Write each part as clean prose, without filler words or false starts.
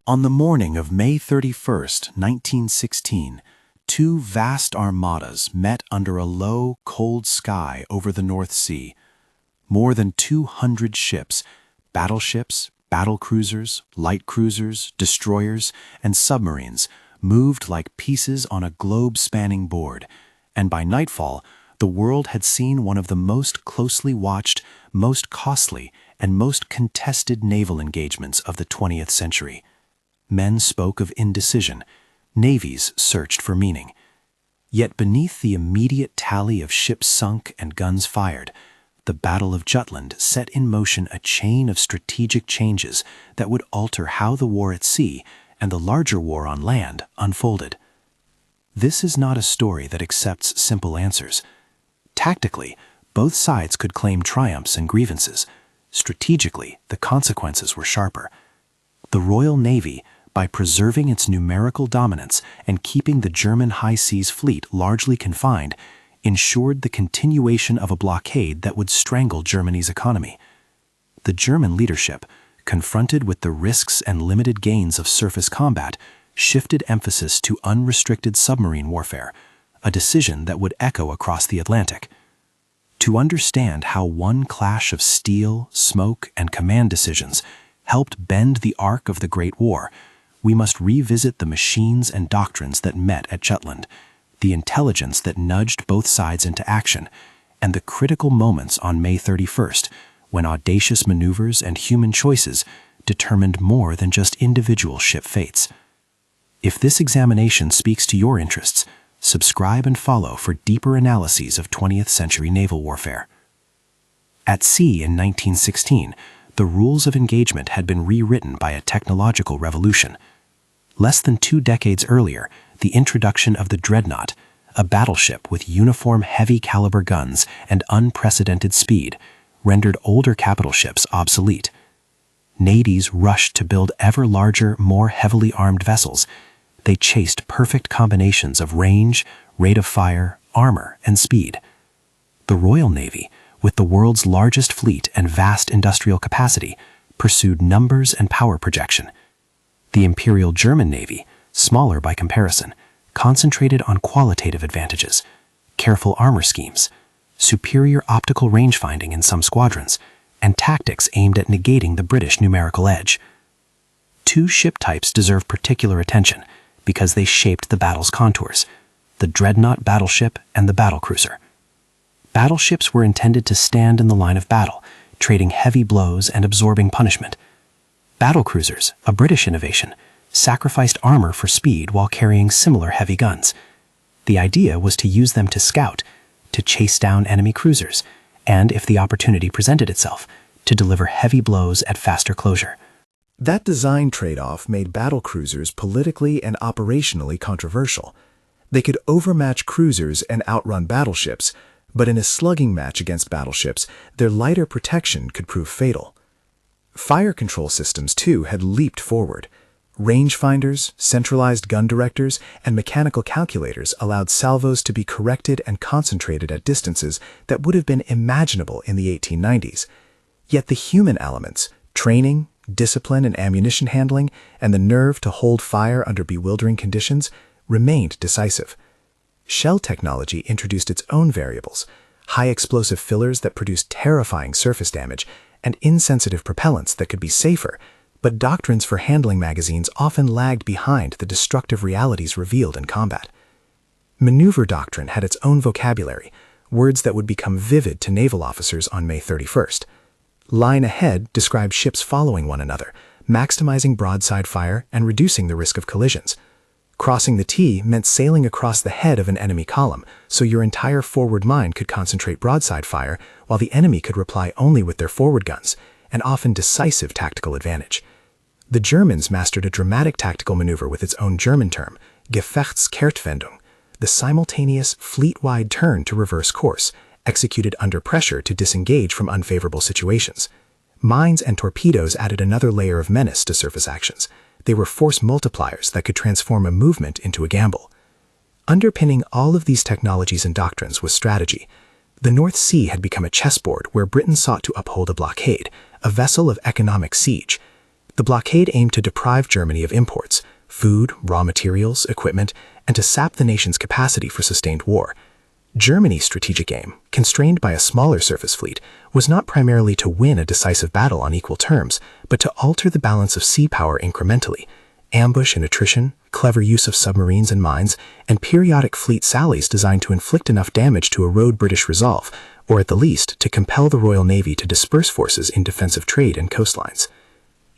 On the morning of May 31st, 1916, two vast armadas met under a low, cold sky over the North Sea. More than 200 ships, battleships, battlecruisers, light cruisers, destroyers, and submarines moved like pieces on a globe-spanning board, and by nightfall, the world had seen one of the most closely watched, most costly, and most contested naval engagements of the 20th century. Men spoke of indecision. Navies searched for meaning. Yet beneath the immediate tally of ships sunk and guns fired, the Battle of Jutland set in motion a chain of strategic changes that would alter how the war at sea and the larger war on land unfolded. This is not a story that accepts simple answers. Tactically, both sides could claim triumphs and grievances. Strategically, the consequences were sharper. The Royal Navy, by preserving its numerical dominance and keeping the German high seas fleet largely confined, ensured the continuation of a blockade that would strangle Germany's economy. The German leadership, confronted with the risks and limited gains of surface combat, shifted emphasis to unrestricted submarine warfare, a decision that would echo across the Atlantic. To understand how one clash of steel, smoke, and command decisions helped bend the arc of the Great War, we must revisit the machines and doctrines that met at Jutland, the intelligence that nudged both sides into action, and the critical moments on May 31st, when audacious maneuvers and human choices determined more than just individual ship fates. If this examination speaks to your interests, subscribe and follow for deeper analyses of 20th century naval warfare. At sea in 1916, the rules of engagement had been rewritten by a technological revolution. Less than 2 decades earlier, the introduction of the dreadnought, a battleship with uniform heavy-caliber guns and unprecedented speed, rendered older capital ships obsolete. Navies rushed to build ever larger, more heavily armed vessels. They chased perfect combinations of range, rate of fire, armor, and speed. The Royal Navy, with the world's largest fleet and vast industrial capacity, pursued numbers and power projection. The Imperial German Navy, smaller by comparison, concentrated on qualitative advantages, careful armor schemes, superior optical range-finding in some squadrons, and tactics aimed at negating the British numerical edge. 2 ship types deserve particular attention because they shaped the battle's contours: the dreadnought battleship and the battlecruiser. Battleships were intended to stand in the line of battle, trading heavy blows and absorbing punishment. Battlecruisers, a British innovation, sacrificed armor for speed while carrying similar heavy guns. The idea was to use them to scout, to chase down enemy cruisers, and, if the opportunity presented itself, to deliver heavy blows at faster closure. That design trade-off made battlecruisers politically and operationally controversial. They could overmatch cruisers and outrun battleships, but in a slugging match against battleships, their lighter protection could prove fatal. Fire control systems, too, had leaped forward. Rangefinders, centralized gun directors, and mechanical calculators allowed salvos to be corrected and concentrated at distances that would have been imaginable in the 1890s. Yet the human elements, training, discipline and ammunition handling, and the nerve to hold fire under bewildering conditions, remained decisive. Shell technology introduced its own variables: high explosive fillers that produced terrifying surface damage, and insensitive propellants that could be safer, but doctrines for handling magazines often lagged behind the destructive realities revealed in combat. Maneuver doctrine had its own vocabulary, words that would become vivid to naval officers on May 31st. Line ahead described ships following one another, maximizing broadside fire and reducing the risk of collisions. Crossing the T meant sailing across the head of an enemy column, so your entire forward line could concentrate broadside fire, while the enemy could reply only with their forward guns, an often decisive tactical advantage. The Germans mastered a dramatic tactical maneuver with its own German term, Gefechtskehrtwendung, the simultaneous fleet-wide turn to reverse course, executed under pressure to disengage from unfavorable situations. Mines and torpedoes added another layer of menace to surface actions. They were force multipliers that could transform a movement into a gamble. Underpinning all of these technologies and doctrines was strategy. The North Sea had become a chessboard where Britain sought to uphold a blockade, a vessel of economic siege. The blockade aimed to deprive Germany of imports, food, raw materials, equipment, and to sap the nation's capacity for sustained war. Germany's strategic aim, constrained by a smaller surface fleet, was not primarily to win a decisive battle on equal terms, but to alter the balance of sea power incrementally. Ambush and attrition, clever use of submarines and mines, and periodic fleet sallies designed to inflict enough damage to erode British resolve, or at the least to compel the Royal Navy to disperse forces in defensive trade and coastlines.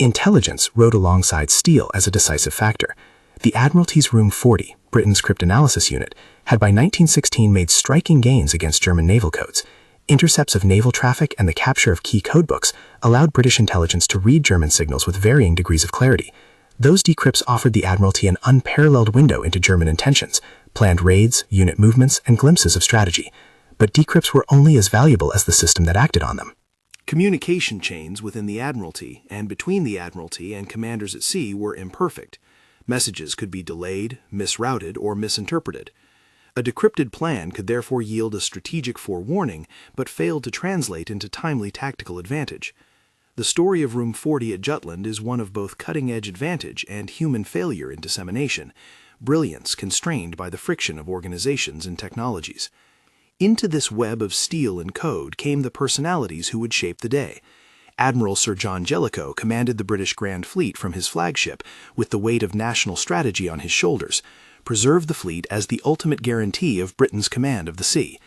Intelligence rode alongside steel as a decisive factor. The Admiralty's Room 40, Britain's cryptanalysis unit, had by 1916 made striking gains against German naval codes. Intercepts of naval traffic and the capture of key codebooks allowed British intelligence to read German signals with varying degrees of clarity. Those decrypts offered the Admiralty an unparalleled window into German intentions, planned raids, unit movements, and glimpses of strategy. But decrypts were only as valuable as the system that acted on them. Communication chains within the Admiralty and between the Admiralty and commanders at sea were imperfect. Messages could be delayed, misrouted, or misinterpreted. A decrypted plan could therefore yield a strategic forewarning, but failed to translate into timely tactical advantage. The story of Room 40 at Jutland is one of both cutting-edge advantage and human failure in dissemination, brilliance constrained by the friction of organizations and technologies. Into this web of steel and code came the personalities who would shape the day. Admiral Sir John Jellicoe commanded the British Grand Fleet from his flagship with the weight of national strategy on his shoulders, preserved the fleet as the ultimate guarantee of Britain's command of the sea.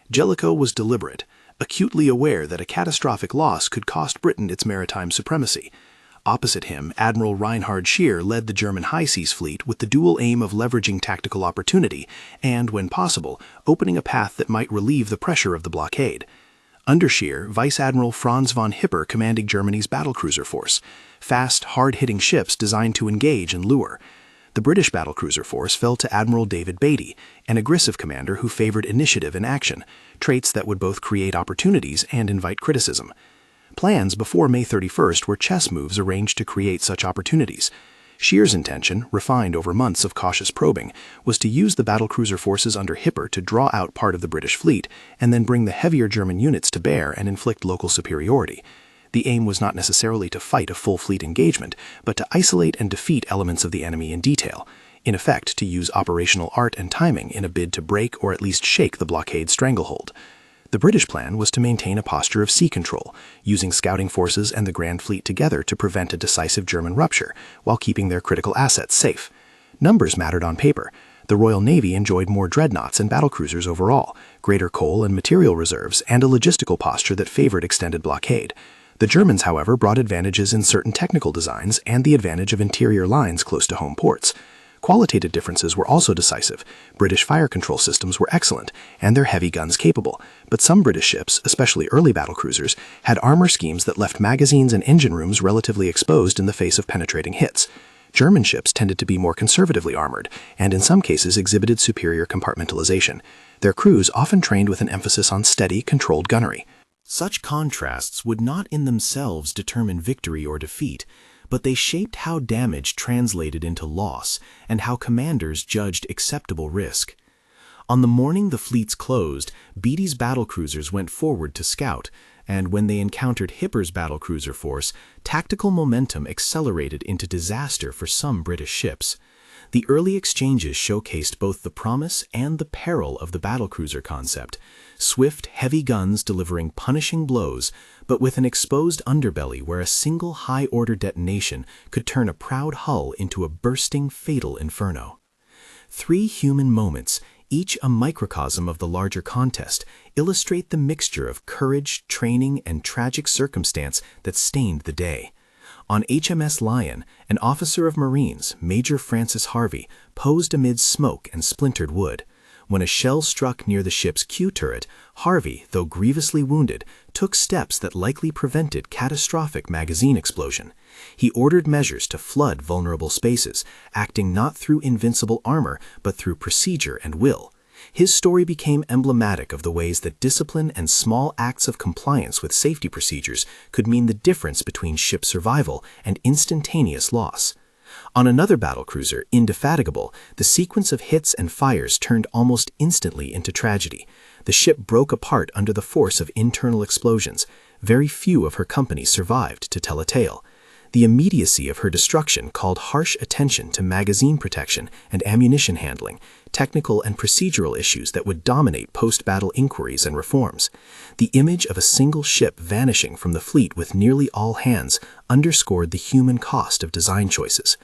Jellicoe was deliberate, acutely aware that a catastrophic loss could cost Britain its maritime supremacy. Opposite him, Admiral Reinhard Scheer led the German High Seas Fleet with the dual aim of leveraging tactical opportunity and, when possible, opening a path that might relieve the pressure of the blockade. Under Scheer, Vice Admiral Franz von Hipper commanding Germany's battlecruiser force, fast, hard-hitting ships designed to engage and lure. The British battlecruiser force fell to Admiral David Beatty, an aggressive commander who favored initiative and action, traits that would both create opportunities and invite criticism. Plans before May 31st were chess moves arranged to create such opportunities. Scheer's intention, refined over months of cautious probing, was to use the battlecruiser forces under Hipper to draw out part of the British fleet and then bring the heavier German units to bear and inflict local superiority. The aim was not necessarily to fight a full fleet engagement, but to isolate and defeat elements of the enemy in detail, in effect to use operational art and timing in a bid to break or at least shake the blockade stranglehold. The British plan was to maintain a posture of sea control, using scouting forces and the Grand Fleet together to prevent a decisive German rupture, while keeping their critical assets safe. Numbers mattered on paper. The Royal Navy enjoyed more dreadnoughts and battlecruisers overall, greater coal and material reserves, and a logistical posture that favored extended blockade. The Germans, however, brought advantages in certain technical designs and the advantage of interior lines close to home ports. Qualitative differences were also decisive. British fire control systems were excellent, and their heavy guns capable, but some British ships, especially early battlecruisers, had armor schemes that left magazines and engine rooms relatively exposed in the face of penetrating hits. German ships tended to be more conservatively armored, and in some cases exhibited superior compartmentalization. Their crews often trained with an emphasis on steady, controlled gunnery. Such contrasts would not in themselves determine victory or defeat, but they shaped how damage translated into loss and how commanders judged acceptable risk. On the morning the fleets closed, Beatty's battlecruisers went forward to scout, and when they encountered Hipper's battlecruiser force, tactical momentum accelerated into disaster for some British ships. The early exchanges showcased both the promise and the peril of the battlecruiser concept. Swift, heavy guns delivering punishing blows, but with an exposed underbelly where a single high-order detonation could turn a proud hull into a bursting, fatal inferno. 3 human moments, each a microcosm of the larger contest, illustrate the mixture of courage, training, and tragic circumstance that stained the day. On HMS Lion, an officer of Marines, Major Francis Harvey, posed amid smoke and splintered wood. When a shell struck near the ship's Q turret, Harvey, though grievously wounded, took steps that likely prevented catastrophic magazine explosion. He ordered measures to flood vulnerable spaces, acting not through invincible armor, but through procedure and will. His story became emblematic of the ways that discipline and small acts of compliance with safety procedures could mean the difference between ship survival and instantaneous loss. On another battlecruiser, Indefatigable, the sequence of hits and fires turned almost instantly into tragedy. The ship broke apart under the force of internal explosions. Very few of her company survived to tell a tale. The immediacy of her destruction called harsh attention to magazine protection and ammunition handling, technical and procedural issues that would dominate post-battle inquiries and reforms. The image of a single ship vanishing from the fleet with nearly all hands underscored the human cost of design choices.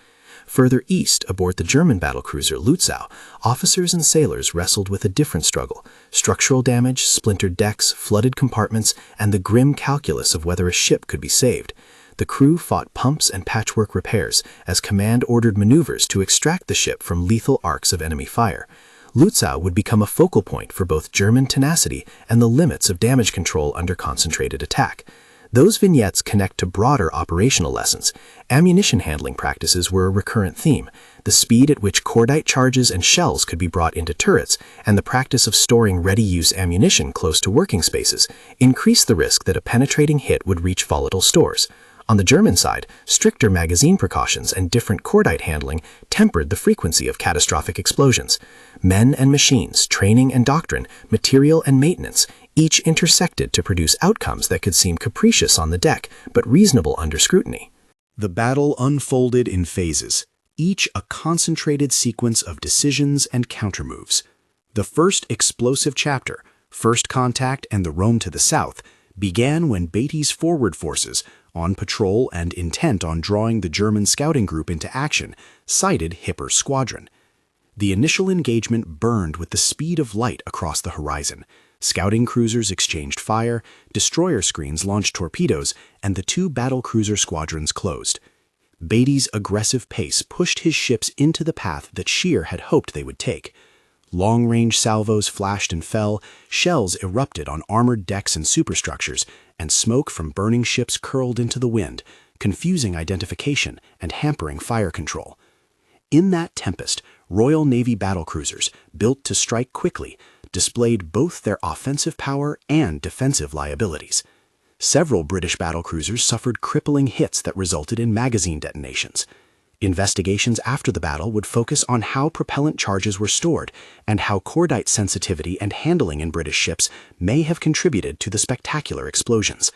Further east, aboard the German battlecruiser Lutzow, officers and sailors wrestled with a different struggle: structural damage, splintered decks, flooded compartments, and the grim calculus of whether a ship could be saved. The crew fought pumps and patchwork repairs as command ordered maneuvers to extract the ship from lethal arcs of enemy fire. Lutzow would become a focal point for both German tenacity and the limits of damage control under concentrated attack. Those vignettes connect to broader operational lessons. Ammunition handling practices were a recurrent theme. The speed at which cordite charges and shells could be brought into turrets, and the practice of storing ready-use ammunition close to working spaces, increased the risk that a penetrating hit would reach volatile stores. On the German side, stricter magazine precautions and different cordite handling tempered the frequency of catastrophic explosions. Men and machines, training and doctrine, material and maintenance, each intersected to produce outcomes that could seem capricious on the deck, but reasonable under scrutiny. The battle unfolded in phases, each a concentrated sequence of decisions and countermoves. The first explosive chapter, First Contact and the Rome to the south, began when Beatty's forward forces, on patrol and intent on drawing the German scouting group into action, sighted Hipper's squadron. The initial engagement burned with the speed of light across the horizon. Scouting cruisers exchanged fire, destroyer screens launched torpedoes, and the two battlecruiser squadrons closed. Beatty's aggressive pace pushed his ships into the path that Scheer had hoped they would take. Long-range salvos flashed and fell, shells erupted on armored decks and superstructures, and smoke from burning ships curled into the wind, confusing identification and hampering fire control. In that tempest, Royal Navy battlecruisers, built to strike quickly, displayed both their offensive power and defensive liabilities. Several British battlecruisers suffered crippling hits that resulted in magazine detonations. Investigations after the battle would focus on how propellant charges were stored and how cordite sensitivity and handling in British ships may have contributed to the spectacular explosions.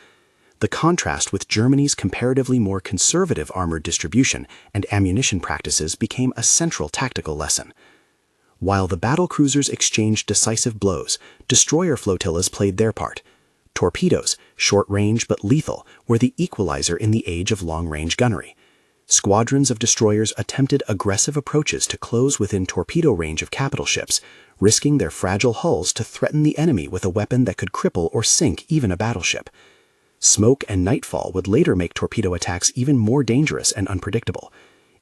The contrast with Germany's comparatively more conservative armored distribution and ammunition practices became a central tactical lesson. While the battlecruisers exchanged decisive blows, destroyer flotillas played their part. Torpedoes, short-range but lethal, were the equalizer in the age of long-range gunnery. Squadrons of destroyers attempted aggressive approaches to close within torpedo range of capital ships, risking their fragile hulls to threaten the enemy with a weapon that could cripple or sink even a battleship. Smoke and nightfall would later make torpedo attacks even more dangerous and unpredictable.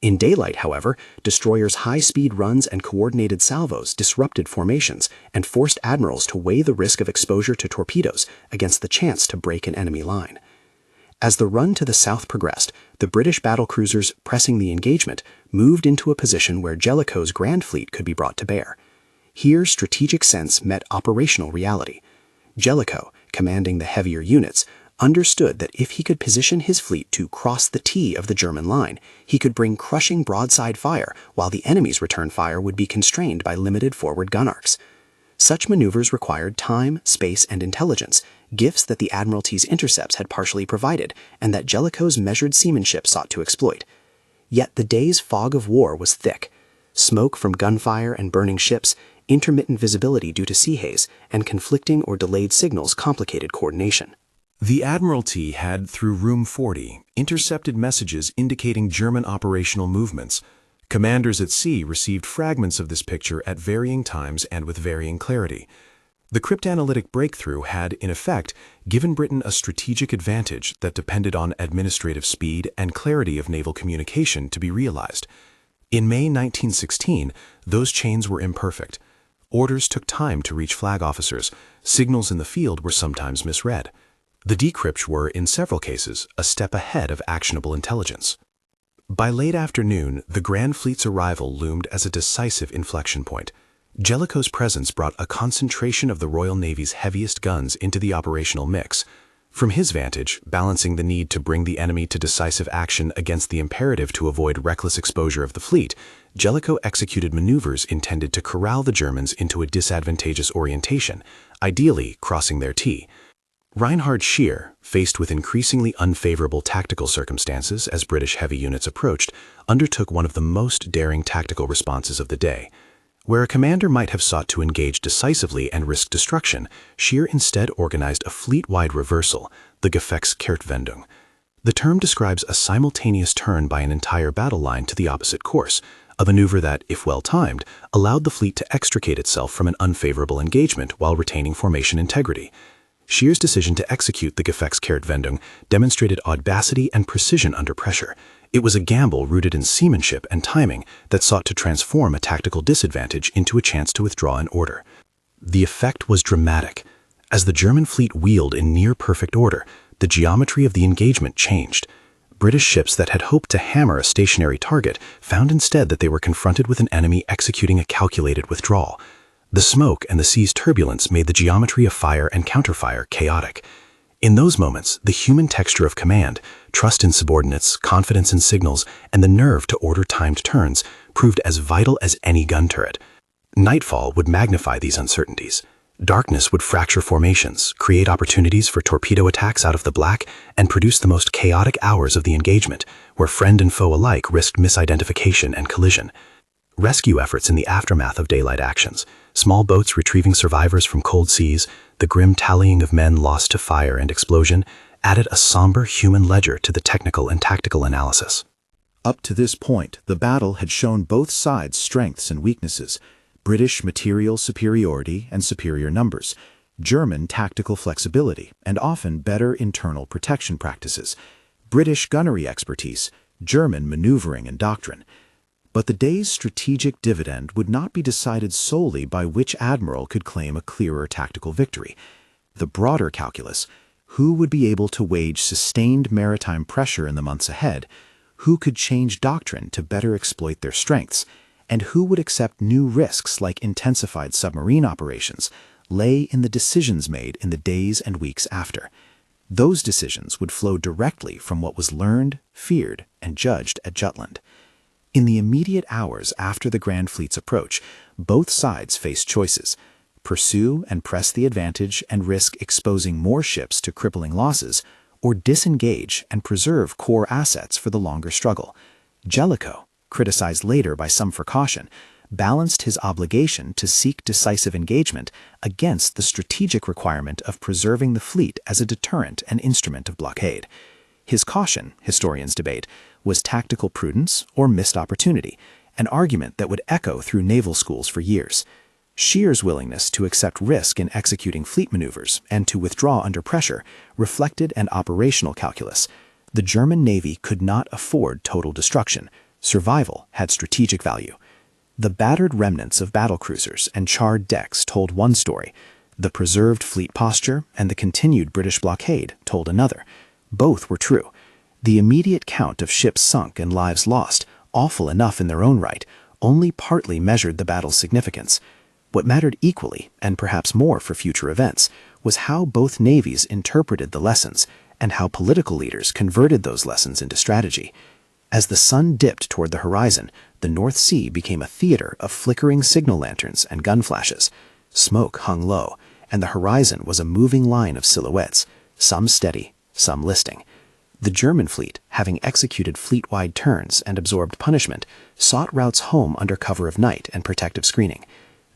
In daylight, however, destroyers' high-speed runs and coordinated salvos disrupted formations and forced admirals to weigh the risk of exposure to torpedoes against the chance to break an enemy line. As the run to the south progressed, the British battlecruisers, pressing the engagement, moved into a position where Jellicoe's Grand Fleet could be brought to bear. Here, strategic sense met operational reality. Jellicoe, commanding the heavier units, understood that if he could position his fleet to cross the T of the German line, he could bring crushing broadside fire while the enemy's return fire would be constrained by limited forward gun arcs. Such maneuvers required time, space, and intelligence, gifts that the Admiralty's intercepts had partially provided and that Jellicoe's measured seamanship sought to exploit. Yet the day's fog of war was thick. Smoke from gunfire and burning ships, intermittent visibility due to sea haze, and conflicting or delayed signals complicated coordination. The Admiralty had, through Room 40, intercepted messages indicating German operational movements. Commanders at sea received fragments of this picture at varying times and with varying clarity. The cryptanalytic breakthrough had, in effect, given Britain a strategic advantage that depended on administrative speed and clarity of naval communication to be realized. In May 1916, those chains were imperfect. Orders took time to reach flag officers. Signals in the field were sometimes misread. The decrypts were, in several cases, a step ahead of actionable intelligence. By late afternoon, the Grand Fleet's arrival loomed as a decisive inflection point. Jellicoe's presence brought a concentration of the Royal Navy's heaviest guns into the operational mix. From his vantage, balancing the need to bring the enemy to decisive action against the imperative to avoid reckless exposure of the fleet, Jellicoe executed maneuvers intended to corral the Germans into a disadvantageous orientation, ideally crossing their T. Reinhard Scheer, faced with increasingly unfavorable tactical circumstances as British heavy units approached, undertook one of the most daring tactical responses of the day. Where a commander might have sought to engage decisively and risk destruction, Scheer instead organized a fleet-wide reversal, the Gefechtskehrtwendung. The term describes a simultaneous turn by an entire battle line to the opposite course, a maneuver that, if well timed, allowed the fleet to extricate itself from an unfavorable engagement while retaining formation integrity. Scheer's decision to execute the Gefechtskehrtwendung demonstrated audacity and precision under pressure. It was a gamble rooted in seamanship and timing that sought to transform a tactical disadvantage into a chance to withdraw in order. The effect was dramatic. As the German fleet wheeled in near-perfect order, the geometry of the engagement changed. British ships that had hoped to hammer a stationary target found instead that they were confronted with an enemy executing a calculated withdrawal. The smoke and the sea's turbulence made the geometry of fire and counterfire chaotic. In those moments, the human texture of command, trust in subordinates, confidence in signals, and the nerve to order timed turns proved as vital as any gun turret. Nightfall would magnify these uncertainties. Darkness would fracture formations, create opportunities for torpedo attacks out of the black, and produce the most chaotic hours of the engagement, where friend and foe alike risked misidentification and collision. Rescue efforts in the aftermath of daylight actions, small boats retrieving survivors from cold seas, the grim tallying of men lost to fire and explosion, added a somber human ledger to the technical and tactical analysis. Up to this point, the battle had shown both sides' strengths and weaknesses: British material superiority and superior numbers, German tactical flexibility and often better internal protection practices, British gunnery expertise, German maneuvering and doctrine. But the day's strategic dividend would not be decided solely by which admiral could claim a clearer tactical victory. The broader calculus: who would be able to wage sustained maritime pressure in the months ahead, who could change doctrine to better exploit their strengths, and who would accept new risks like intensified submarine operations, lay in the decisions made in the days and weeks after. Those decisions would flow directly from what was learned, feared, and judged at Jutland. In the immediate hours after the Grand Fleet's approach, both sides faced choices: pursue and press the advantage and risk exposing more ships to crippling losses, or disengage and preserve core assets for the longer struggle. Jellicoe, criticized later by some for caution, balanced his obligation to seek decisive engagement against the strategic requirement of preserving the fleet as a deterrent and instrument of blockade. His caution, historians debate, was tactical prudence or missed opportunity, an argument that would echo through naval schools for years. Scheer's willingness to accept risk in executing fleet maneuvers and to withdraw under pressure reflected an operational calculus. The German Navy could not afford total destruction. Survival had strategic value. The battered remnants of battlecruisers and charred decks told one story. The preserved fleet posture and the continued British blockade told another. Both were true. The immediate count of ships sunk and lives lost, awful enough in their own right, only partly measured the battle's significance. What mattered equally, and perhaps more for future events, was how both navies interpreted the lessons and how political leaders converted those lessons into strategy. As the sun dipped toward the horizon, the North Sea became a theater of flickering signal lanterns and gun flashes. Smoke hung low, and the horizon was a moving line of silhouettes, some steady, some listing. The German fleet, having executed fleet-wide turns and absorbed punishment, sought routes home under cover of night and protective screening.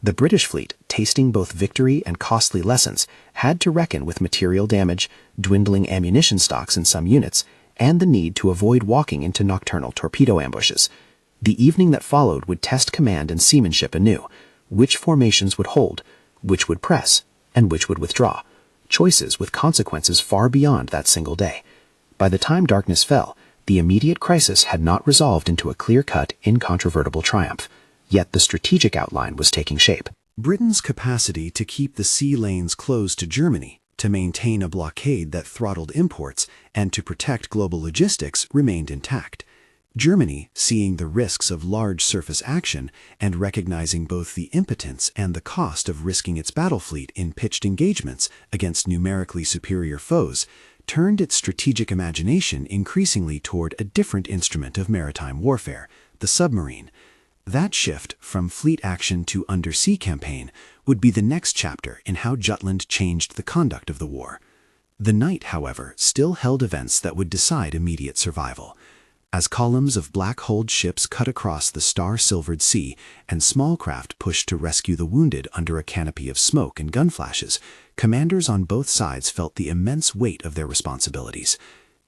The British fleet, tasting both victory and costly lessons, had to reckon with material damage, dwindling ammunition stocks in some units, and the need to avoid walking into nocturnal torpedo ambushes. The evening that followed would test command and seamanship anew. Which formations would hold, which would press, and which would withdraw. Choices with consequences far beyond that single day. By the time darkness fell, the immediate crisis had not resolved into a clear-cut, incontrovertible triumph. Yet the strategic outline was taking shape. Britain's capacity to keep the sea lanes closed to Germany, to maintain a blockade that throttled imports, and to protect global logistics remained intact. Germany, seeing the risks of large surface action and recognizing both the impotence and the cost of risking its battle fleet in pitched engagements against numerically superior foes, turned its strategic imagination increasingly toward a different instrument of maritime warfare, the submarine. That shift from fleet action to undersea campaign would be the next chapter in how Jutland changed the conduct of the war. The night, however, still held events that would decide immediate survival. As columns of black-hulled ships cut across the star-silvered sea and small craft pushed to rescue the wounded under a canopy of smoke and gun flashes, commanders on both sides felt the immense weight of their responsibilities.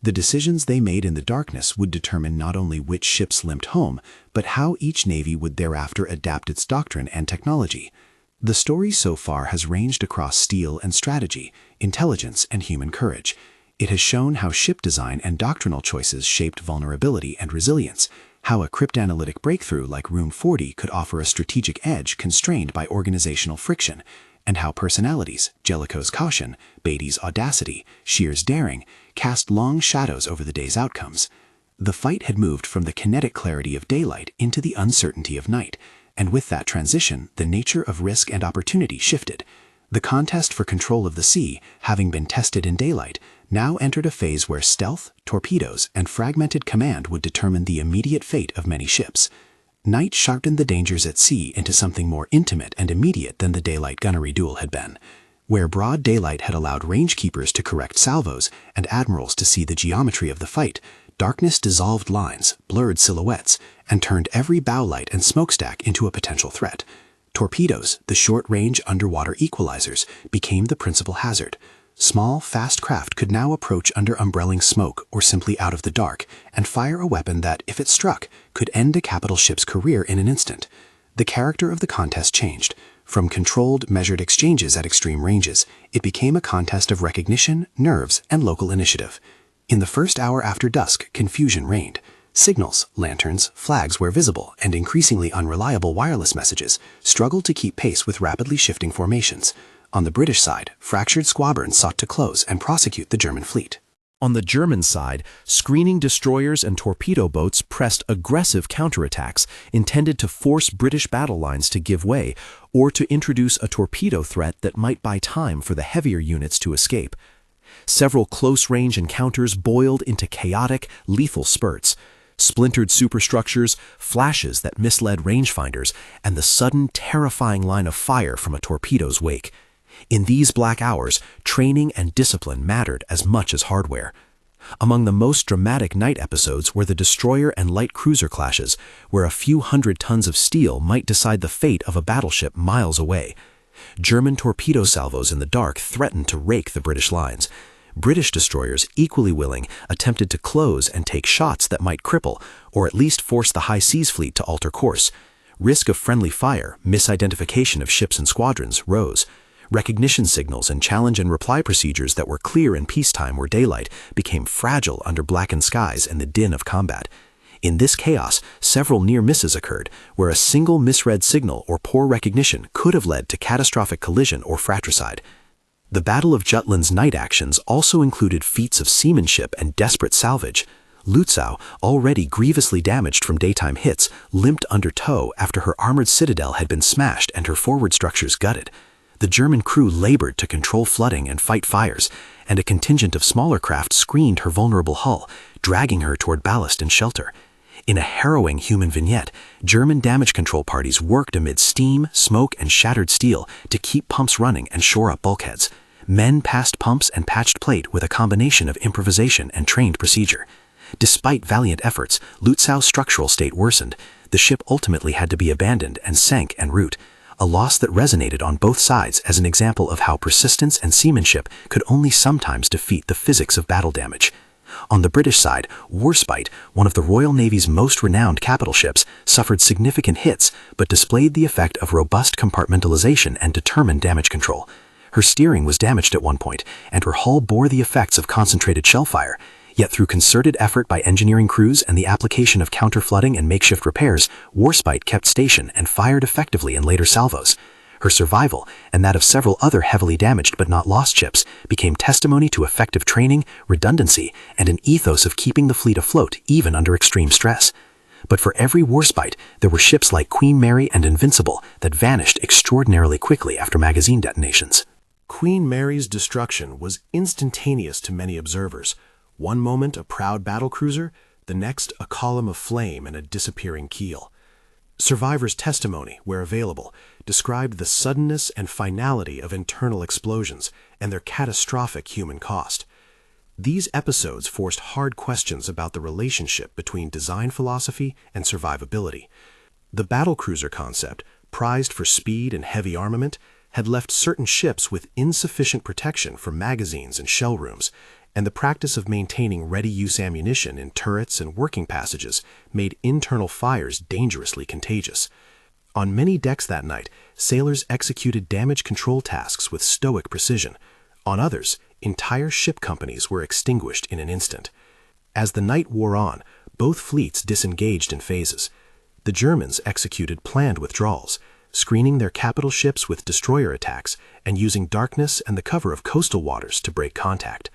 The decisions they made in the darkness would determine not only which ships limped home, but how each navy would thereafter adapt its doctrine and technology. The story so far has ranged across steel and strategy, intelligence and human courage. It has shown how ship design and doctrinal choices shaped vulnerability and resilience, how a cryptanalytic breakthrough like Room 40 could offer a strategic edge constrained by organizational friction, and how personalities, Jellicoe's caution, Beatty's audacity, Shear's daring, cast long shadows over the day's outcomes. The fight had moved from the kinetic clarity of daylight into the uncertainty of night, and with that transition, the nature of risk and opportunity shifted. The contest for control of the sea, having been tested in daylight, now entered a phase where stealth, torpedoes, and fragmented command would determine the immediate fate of many ships. Night sharpened the dangers at sea into something more intimate and immediate than the daylight gunnery duel had been. Where broad daylight had allowed rangekeepers to correct salvos and admirals to see the geometry of the fight, darkness dissolved lines, blurred silhouettes, and turned every bow light and smokestack into a potential threat. Torpedoes, the short-range underwater equalizers, became the principal hazard. Small, fast craft could now approach under umbrelling smoke or simply out of the dark and fire a weapon that, if it struck, could end a capital ship's career in an instant. The character of the contest changed. From controlled, measured exchanges at extreme ranges, it became a contest of recognition, nerves, and local initiative. In the first hour after dusk, confusion reigned. Signals, lanterns, flags where visible, and increasingly unreliable wireless messages struggled to keep pace with rapidly shifting formations. On the British side, fractured squadrons sought to close and prosecute the German fleet. On the German side, screening destroyers and torpedo boats pressed aggressive counterattacks intended to force British battle lines to give way or to introduce a torpedo threat that might buy time for the heavier units to escape. Several close-range encounters boiled into chaotic, lethal spurts. Splintered superstructures, flashes that misled rangefinders, and the sudden, terrifying line of fire from a torpedo's wake. In these black hours, training and discipline mattered as much as hardware. Among the most dramatic night episodes were the destroyer and light cruiser clashes, where a few hundred tons of steel might decide the fate of a battleship miles away. German torpedo salvos in the dark threatened to rake the British lines. British destroyers, equally willing, attempted to close and take shots that might cripple, or at least force the high seas fleet to alter course. Risk of friendly fire, misidentification of ships and squadrons, rose. Recognition signals and challenge and reply procedures that were clear in peacetime or daylight became fragile under blackened skies and the din of combat. In this chaos, several near misses occurred, where a single misread signal or poor recognition could have led to catastrophic collision or fratricide. The Battle of Jutland's night actions also included feats of seamanship and desperate salvage. Lutzow, already grievously damaged from daytime hits, limped under tow after her armored citadel had been smashed and her forward structures gutted. The German crew labored to control flooding and fight fires, and a contingent of smaller craft screened her vulnerable hull, dragging her toward ballast and shelter. In a harrowing human vignette, German damage control parties worked amid steam, smoke, and shattered steel to keep pumps running and shore up bulkheads. Men passed pumps and patched plate with a combination of improvisation and trained procedure. Despite valiant efforts, Lutzow's structural state worsened. The ship ultimately had to be abandoned and sank en route, a loss that resonated on both sides as an example of how persistence and seamanship could only sometimes defeat the physics of battle damage. On the British side, Warspite, one of the Royal Navy's most renowned capital ships, suffered significant hits but displayed the effect of robust compartmentalization and determined damage control. Her steering was damaged at one point, and her hull bore the effects of concentrated shell fire. Yet through concerted effort by engineering crews and the application of counter-flooding and makeshift repairs, Warspite kept station and fired effectively in later salvos. Her survival, and that of several other heavily damaged but not lost ships, became testimony to effective training, redundancy, and an ethos of keeping the fleet afloat even under extreme stress. But for every Warspite, there were ships like Queen Mary and Invincible that vanished extraordinarily quickly after magazine detonations. Queen Mary's destruction was instantaneous to many observers. One moment a proud battlecruiser, the next a column of flame and a disappearing keel. Survivors' testimony, where available, described the suddenness and finality of internal explosions and their catastrophic human cost. These episodes forced hard questions about the relationship between design philosophy and survivability. The battlecruiser concept, prized for speed and heavy armament, had left certain ships with insufficient protection from magazines and shell rooms, and the practice of maintaining ready-use ammunition in turrets and working passages made internal fires dangerously contagious. On many decks that night, sailors executed damage control tasks with stoic precision. On others, entire ship companies were extinguished in an instant. As the night wore on, both fleets disengaged in phases. The Germans executed planned withdrawals, screening their capital ships with destroyer attacks and using darkness and the cover of coastal waters to break contact.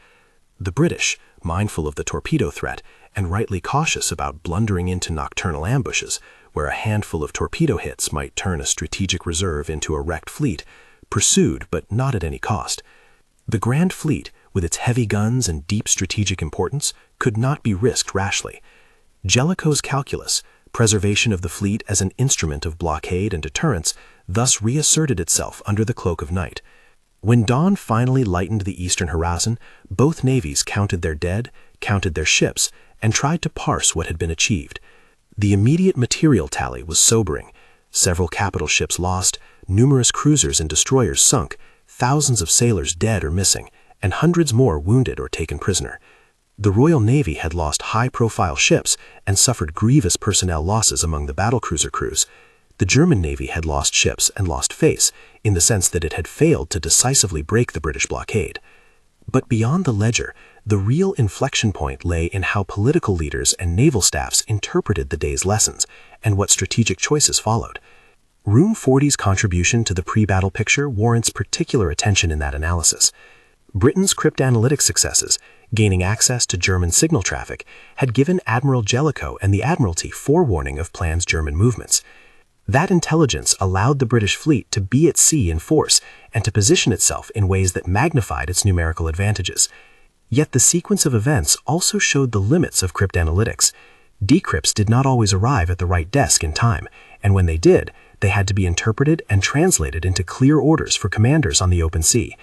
The British, mindful of the torpedo threat and rightly cautious about blundering into nocturnal ambushes, where a handful of torpedo hits might turn a strategic reserve into a wrecked fleet, pursued but not at any cost. The Grand Fleet, with its heavy guns and deep strategic importance, could not be risked rashly. Jellicoe's calculus, preservation of the fleet as an instrument of blockade and deterrence, thus reasserted itself under the cloak of night. When dawn finally lightened the eastern horizon, both navies counted their dead, counted their ships, and tried to parse what had been achieved. The immediate material tally was sobering. Several capital ships lost, numerous cruisers and destroyers sunk, thousands of sailors dead or missing, and hundreds more wounded or taken prisoner. The Royal Navy had lost high-profile ships and suffered grievous personnel losses among the battlecruiser crews. The German Navy had lost ships and lost face, in the sense that it had failed to decisively break the British blockade. But beyond the ledger, the real inflection point lay in how political leaders and naval staffs interpreted the day's lessons and what strategic choices followed. Room 40's contribution to the pre-battle picture warrants particular attention in that analysis. Britain's cryptanalytic successes, gaining access to German signal traffic, had given Admiral Jellicoe and the Admiralty forewarning of planned German movements. That intelligence allowed the British fleet to be at sea in force and to position itself in ways that magnified its numerical advantages. Yet the sequence of events also showed the limits of cryptanalytics. Decrypts did not always arrive at the right desk in time, and when they did, they had to be interpreted and translated into clear orders for commanders on the open sea.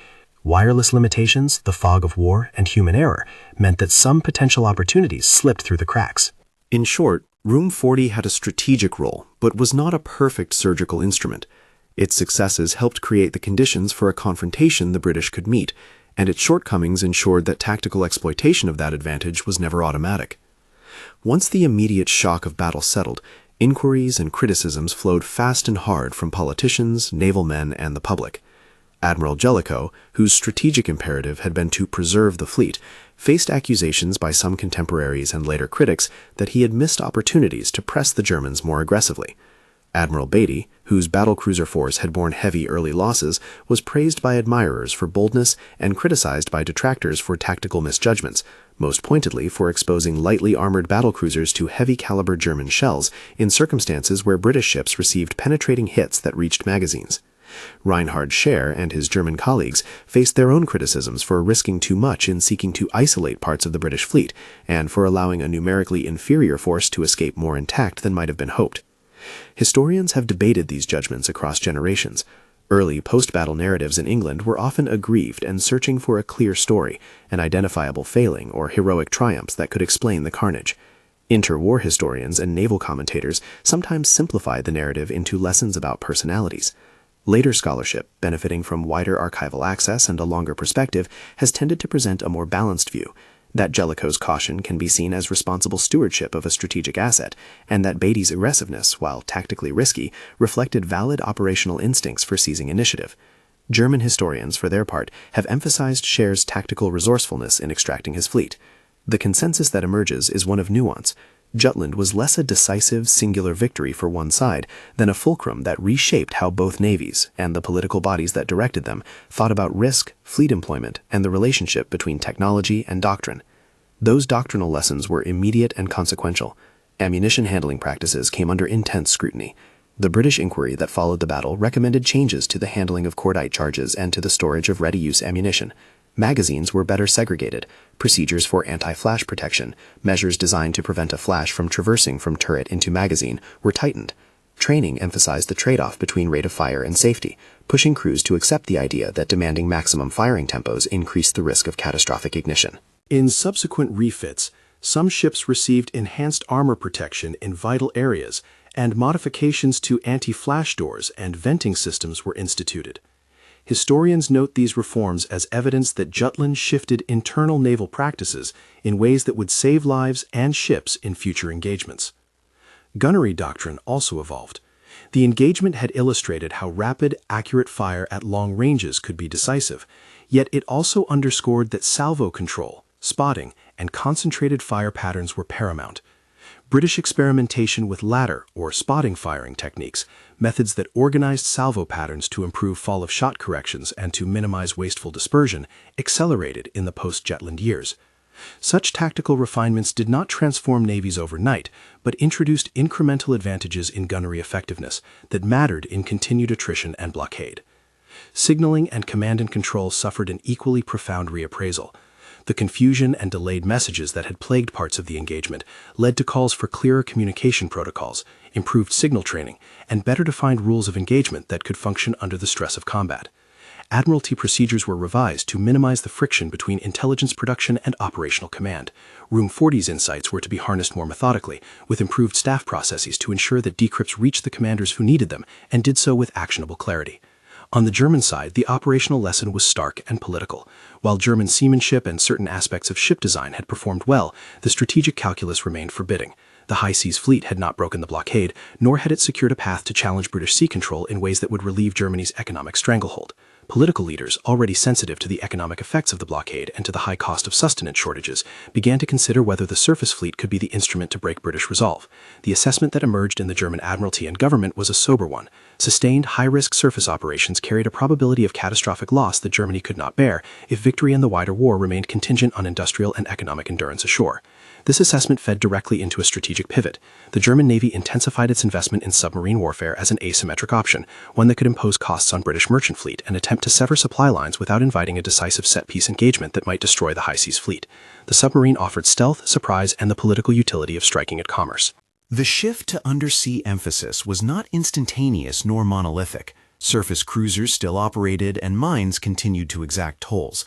Wireless limitations, the fog of war, and human error meant that some potential opportunities slipped through the cracks. In short, Room 40 had a strategic role, but was not a perfect surgical instrument. Its successes helped create the conditions for a confrontation the British could meet, and its shortcomings ensured that tactical exploitation of that advantage was never automatic. Once the immediate shock of battle settled, inquiries and criticisms flowed fast and hard from politicians, naval men, and the public. Admiral Jellicoe, whose strategic imperative had been to preserve the fleet, faced accusations by some contemporaries and later critics that he had missed opportunities to press the Germans more aggressively. Admiral Beatty, whose battlecruiser force had borne heavy early losses, was praised by admirers for boldness and criticized by detractors for tactical misjudgments, most pointedly for exposing lightly armored battlecruisers to heavy-caliber German shells in circumstances where British ships received penetrating hits that reached magazines. Reinhard Scheer and his German colleagues faced their own criticisms for risking too much in seeking to isolate parts of the British fleet and for allowing a numerically inferior force to escape more intact than might have been hoped. Historians have debated these judgments across generations. Early post-battle narratives in England were often aggrieved and searching for a clear story, an identifiable failing or heroic triumphs that could explain the carnage. Interwar historians and naval commentators sometimes simplified the narrative into lessons about personalities. Later scholarship, benefiting from wider archival access and a longer perspective, has tended to present a more balanced view, that Jellicoe's caution can be seen as responsible stewardship of a strategic asset, and that Beatty's aggressiveness, while tactically risky, reflected valid operational instincts for seizing initiative. German historians, for their part, have emphasized Scheer's tactical resourcefulness in extracting his fleet. The consensus that emerges is one of nuance. Jutland was less a decisive, singular victory for one side than a fulcrum that reshaped how both navies, and the political bodies that directed them, thought about risk, fleet employment, and the relationship between technology and doctrine. Those doctrinal lessons were immediate and consequential. Ammunition handling practices came under intense scrutiny. The British inquiry that followed the battle recommended changes to the handling of cordite charges and to the storage of ready-use ammunition. Magazines were better segregated, procedures for anti-flash protection, measures designed to prevent a flash from traversing from turret into magazine, were tightened. training emphasized the trade-off between rate of fire and safety, pushing crews to accept the idea that demanding maximum firing tempos increased the risk of catastrophic ignition. In subsequent refits, some ships received enhanced armor protection in vital areas, and modifications to anti-flash doors and venting systems were instituted. Historians note these reforms as evidence that Jutland shifted internal naval practices in ways that would save lives and ships in future engagements. Gunnery doctrine also evolved. The engagement had illustrated how rapid, accurate fire at long ranges could be decisive, yet it also underscored that salvo control, spotting, and concentrated fire patterns were paramount. British experimentation with ladder or spotting firing techniques, methods that organized salvo patterns to improve fall-of-shot corrections and to minimize wasteful dispersion, accelerated in the post-Jutland years. Such tactical refinements did not transform navies overnight, but introduced incremental advantages in gunnery effectiveness that mattered in continued attrition and blockade. Signaling and command and control suffered an equally profound reappraisal. The confusion and delayed messages that had plagued parts of the engagement led to calls for clearer communication protocols, improved signal training, and better defined rules of engagement that could function under the stress of combat. Admiralty procedures were revised to minimize the friction between intelligence production and operational command. Room 40's insights were to be harnessed more methodically, with improved staff processes to ensure that decrypts reached the commanders who needed them and did so with actionable clarity. On the German side, the operational lesson was stark and political. While German seamanship and certain aspects of ship design had performed well, the strategic calculus remained forbidding. The High Seas Fleet had not broken the blockade, nor had it secured a path to challenge British sea control in ways that would relieve Germany's economic stranglehold. Political leaders, already sensitive to the economic effects of the blockade and to the high cost of sustenance shortages, began to consider whether the surface fleet could be the instrument to break British resolve. The assessment that emerged in the German Admiralty and government was a sober one. Sustained, high-risk surface operations carried a probability of catastrophic loss that Germany could not bear if victory in the wider war remained contingent on industrial and economic endurance ashore. This assessment fed directly into a strategic pivot. The German Navy intensified its investment in submarine warfare as an asymmetric option, one that could impose costs on British merchant fleet and attempt to sever supply lines without inviting a decisive set-piece engagement that might destroy the High Seas Fleet. The submarine offered stealth, surprise, and the political utility of striking at commerce. The shift to undersea emphasis was not instantaneous nor monolithic. Surface cruisers still operated and mines continued to exact tolls.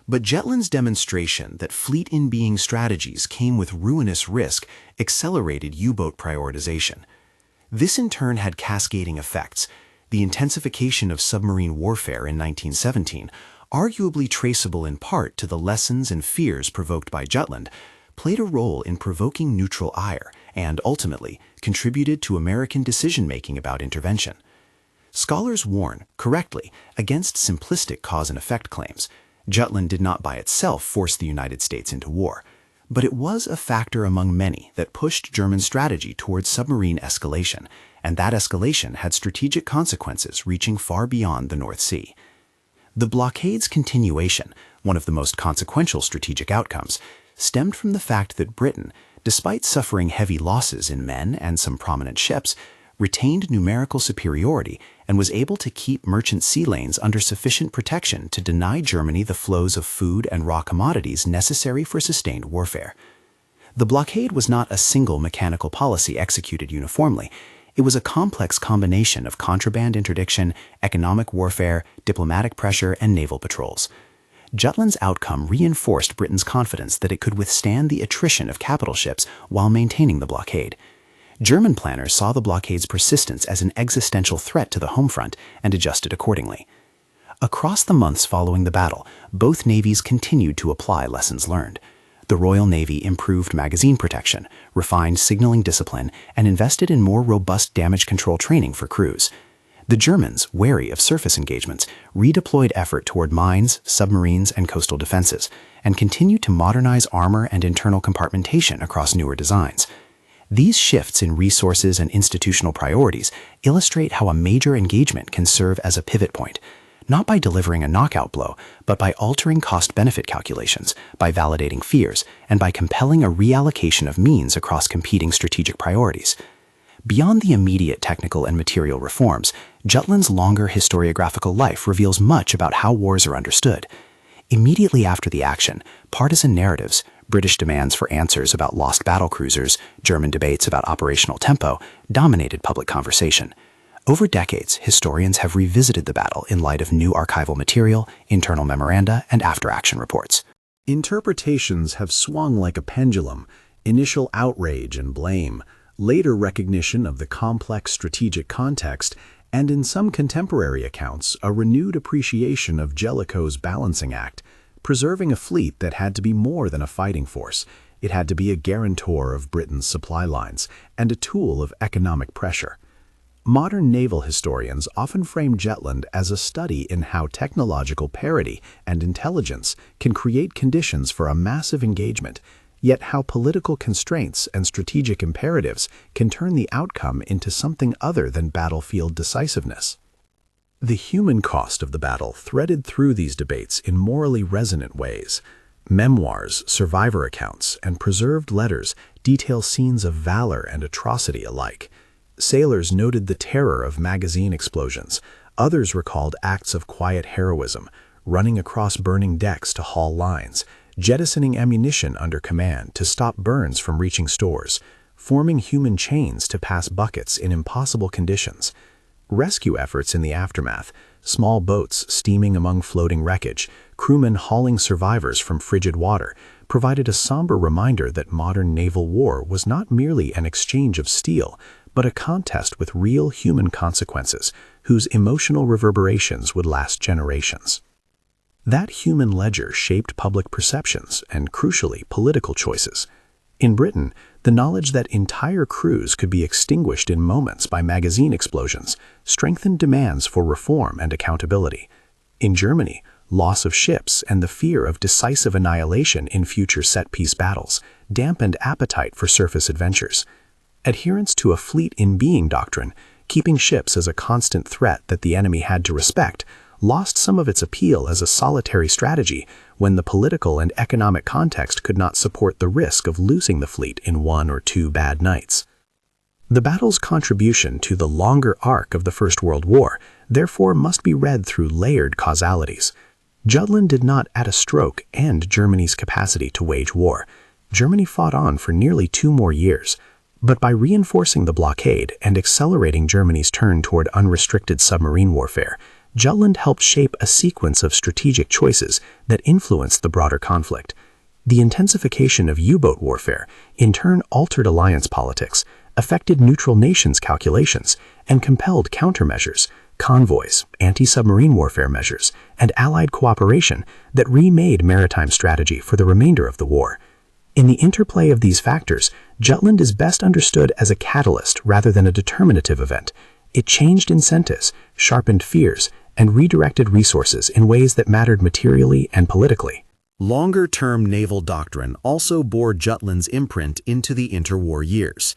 But Jutland's demonstration that fleet-in-being strategies came with ruinous risk accelerated U-boat prioritization. This in turn had cascading effects. The intensification of submarine warfare in 1917, arguably traceable in part to the lessons and fears provoked by Jutland, played a role in provoking neutral ire and, ultimately, contributed to American decision-making about intervention. Scholars warn, correctly, against simplistic cause-and-effect claims. Jutland did not by itself force the United States into war, but it was a factor among many that pushed German strategy towards submarine escalation, and that escalation had strategic consequences reaching far beyond the North Sea. The blockade's continuation, one of the most consequential strategic outcomes, stemmed from the fact that Britain, despite suffering heavy losses in men and some prominent ships, retained numerical superiority and was able to keep merchant sea lanes under sufficient protection to deny Germany the flows of food and raw commodities necessary for sustained warfare. The blockade was not a single mechanical policy executed uniformly. It was a complex combination of contraband interdiction, economic warfare, diplomatic pressure, and naval patrols. Jutland's outcome reinforced Britain's confidence that it could withstand the attrition of capital ships while maintaining the blockade. German planners saw the blockade's persistence as an existential threat to the home front and adjusted accordingly. Across the months following the battle, both navies continued to apply lessons learned. The Royal Navy improved magazine protection, refined signaling discipline, and invested in more robust damage control training for crews. The Germans, wary of surface engagements, redeployed effort toward mines, submarines, and coastal defenses, and continued to modernize armor and internal compartmentation across newer designs. These shifts in resources and institutional priorities illustrate how a major engagement can serve as a pivot point, not by delivering a knockout blow, but by altering cost-benefit calculations, by validating fears, and by compelling a reallocation of means across competing strategic priorities. Beyond the immediate technical and material reforms, Jutland's longer historiographical life reveals much about how wars are understood. Immediately after the action, partisan narratives, British demands for answers about lost battlecruisers, German debates about operational tempo, dominated public conversation. Over decades, historians have revisited the battle in light of new archival material, internal memoranda, and after-action reports. Interpretations have swung like a pendulum: initial outrage and blame, later recognition of the complex strategic context, and in some contemporary accounts, a renewed appreciation of Jellicoe's balancing act, preserving a fleet that had to be more than a fighting force. It had to be a guarantor of Britain's supply lines and a tool of economic pressure. Modern naval historians often frame Jutland as a study in how technological parity and intelligence can create conditions for a massive engagement, yet how political constraints and strategic imperatives can turn the outcome into something other than battlefield decisiveness. The human cost of the battle threaded through these debates in morally resonant ways. Memoirs, survivor accounts, and preserved letters detail scenes of valor and atrocity alike. Sailors noted the terror of magazine explosions. Others recalled acts of quiet heroism, running across burning decks to haul lines, jettisoning ammunition under command to stop burns from reaching stores, forming human chains to pass buckets in impossible conditions. Rescue efforts in the aftermath, small boats steaming among floating wreckage, crewmen hauling survivors from frigid water, provided a somber reminder that modern naval war was not merely an exchange of steel, but a contest with real human consequences whose emotional reverberations would last generations. That human ledger shaped public perceptions and, crucially, political choices. In Britain, the knowledge that entire crews could be extinguished in moments by magazine explosions strengthened demands for reform and accountability. In Germany, loss of ships and the fear of decisive annihilation in future set-piece battles dampened appetite for surface adventures. Adherence to a fleet-in-being doctrine, keeping ships as a constant threat that the enemy had to respect, lost some of its appeal as a solitary strategy when the political and economic context could not support the risk of losing the fleet in 1 or 2 bad nights. The battle's contribution to the longer arc of the First World War, therefore, must be read through layered causalities. Jutland did not, at a stroke, end Germany's capacity to wage war. Germany fought on for nearly 2 more years. But by reinforcing the blockade and accelerating Germany's turn toward unrestricted submarine warfare, Jutland helped shape a sequence of strategic choices that influenced the broader conflict. The intensification of U-boat warfare, in turn, altered alliance politics, affected neutral nations' calculations, and compelled countermeasures, convoys, anti-submarine warfare measures, and allied cooperation that remade maritime strategy for the remainder of the war. In the interplay of these factors, Jutland is best understood as a catalyst rather than a determinative event. It changed incentives, sharpened fears, and redirected resources in ways that mattered materially and politically. Longer-term naval doctrine also bore Jutland's imprint into the interwar years.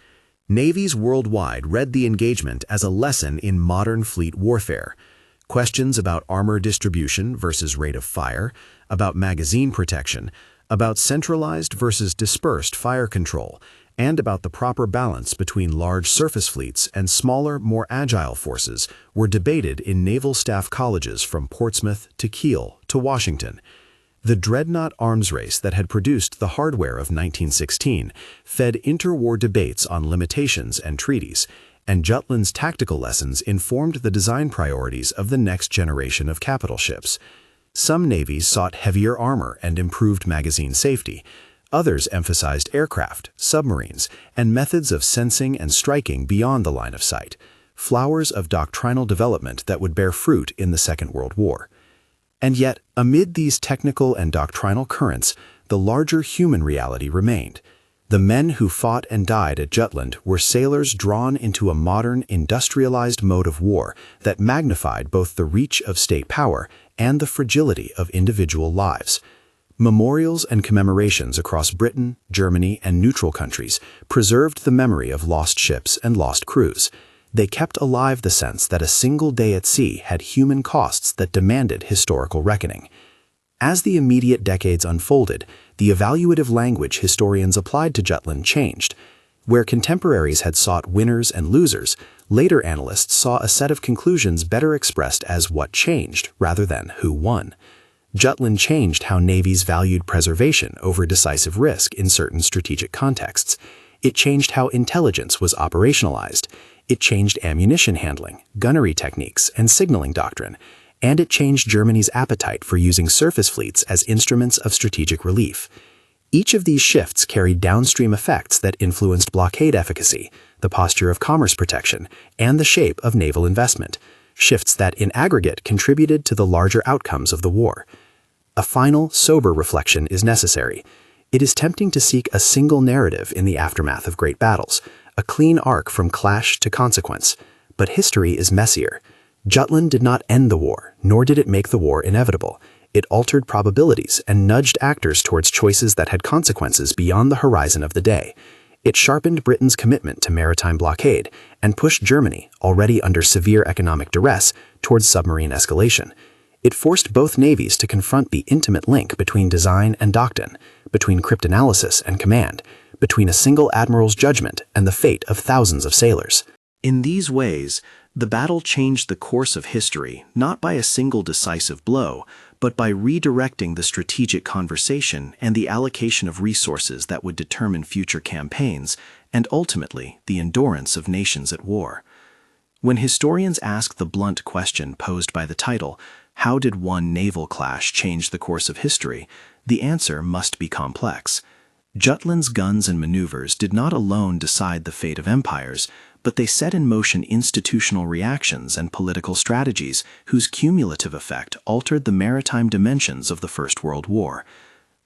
Navies worldwide read the engagement as a lesson in modern fleet warfare. Questions about armor distribution versus rate of fire, about magazine protection, about centralized versus dispersed fire control, and about the proper balance between large surface fleets and smaller, more agile forces were debated in naval staff colleges from Portsmouth to Kiel to Washington. The dreadnought arms race that had produced the hardware of 1916 fed interwar debates on limitations and treaties, and Jutland's tactical lessons informed the design priorities of the next generation of capital ships. Some navies sought heavier armor and improved magazine safety. Others emphasized aircraft, submarines, and methods of sensing and striking beyond the line of sight, flowers of doctrinal development that would bear fruit in the Second World War. And yet, amid these technical and doctrinal currents, the larger human reality remained. The men who fought and died at Jutland were sailors drawn into a modern, industrialized mode of war that magnified both the reach of state power and the fragility of individual lives. Memorials and commemorations across Britain, Germany, and neutral countries preserved the memory of lost ships and lost crews. They kept alive the sense that a single day at sea had human costs that demanded historical reckoning. As the immediate decades unfolded, the evaluative language historians applied to Jutland changed. Where contemporaries had sought winners and losers, later analysts saw a set of conclusions better expressed as what changed rather than who won. Jutland changed how navies valued preservation over decisive risk in certain strategic contexts. It changed how intelligence was operationalized. It changed ammunition handling, gunnery techniques, and signaling doctrine. And it changed Germany's appetite for using surface fleets as instruments of strategic relief. Each of these shifts carried downstream effects that influenced blockade efficacy, the posture of commerce protection, and the shape of naval investment, shifts that in aggregate contributed to the larger outcomes of the war. A final, sober reflection is necessary. It is tempting to seek a single narrative in the aftermath of great battles, a clean arc from clash to consequence. But history is messier. Jutland did not end the war, nor did it make the war inevitable. It altered probabilities and nudged actors towards choices that had consequences beyond the horizon of the day. It sharpened Britain's commitment to maritime blockade and pushed Germany, already under severe economic duress, towards submarine escalation. It forced both navies to confront the intimate link between design and doctrine, between cryptanalysis and command, between a single admiral's judgment and the fate of thousands of sailors. In these ways, the battle changed the course of history not by a single decisive blow, but by redirecting the strategic conversation and the allocation of resources that would determine future campaigns and ultimately the endurance of nations at war. When historians ask the blunt question posed by the title, "How did one naval clash change the course of history?" the answer must be complex. Jutland's guns and maneuvers did not alone decide the fate of empires, but they set in motion institutional reactions and political strategies whose cumulative effect altered the maritime dimensions of the First World War.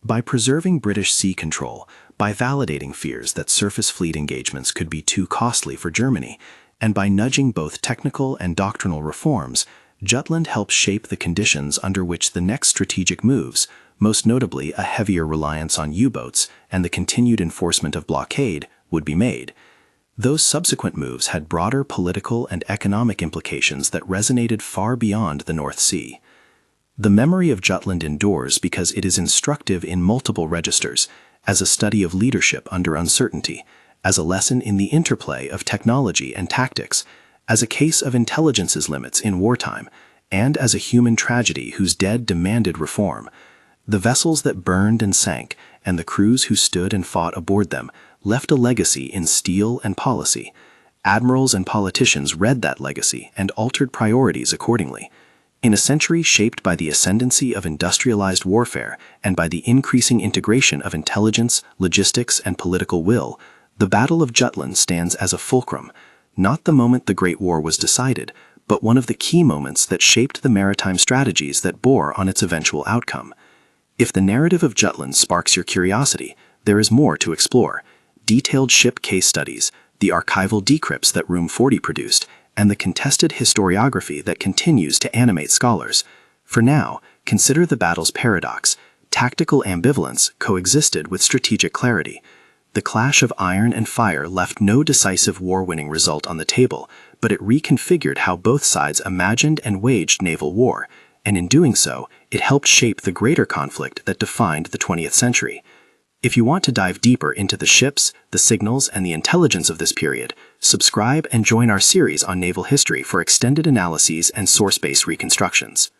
By preserving British sea control, by validating fears that surface fleet engagements could be too costly for Germany, and by nudging both technical and doctrinal reforms, Jutland helped shape the conditions under which the next strategic moves, most notably a heavier reliance on U-boats and the continued enforcement of blockade, would be made. Those subsequent moves had broader political and economic implications that resonated far beyond the North Sea. The memory of Jutland endures because it is instructive in multiple registers, as a study of leadership under uncertainty, as a lesson in the interplay of technology and tactics, as a case of intelligence's limits in wartime, and as a human tragedy whose dead demanded reform. The vessels that burned and sank, and the crews who stood and fought aboard them, left a legacy in steel and policy. Admirals and politicians read that legacy and altered priorities accordingly. In a century shaped by the ascendancy of industrialized warfare and by the increasing integration of intelligence, logistics, and political will, the Battle of Jutland stands as a fulcrum, not the moment the Great War was decided, but one of the key moments that shaped the maritime strategies that bore on its eventual outcome. If the narrative of Jutland sparks your curiosity, there is more to explore. Detailed ship case studies, the archival decrypts that Room 40 produced, and the contested historiography that continues to animate scholars. For now, consider the battle's paradox. Tactical ambivalence coexisted with strategic clarity. The clash of iron and fire left no decisive war-winning result on the table, but it reconfigured how both sides imagined and waged naval war, and in doing so, it helped shape the greater conflict that defined the 20th century. If you want to dive deeper into the ships, the signals, and the intelligence of this period, subscribe and join our series on naval history for extended analyses and source-based reconstructions.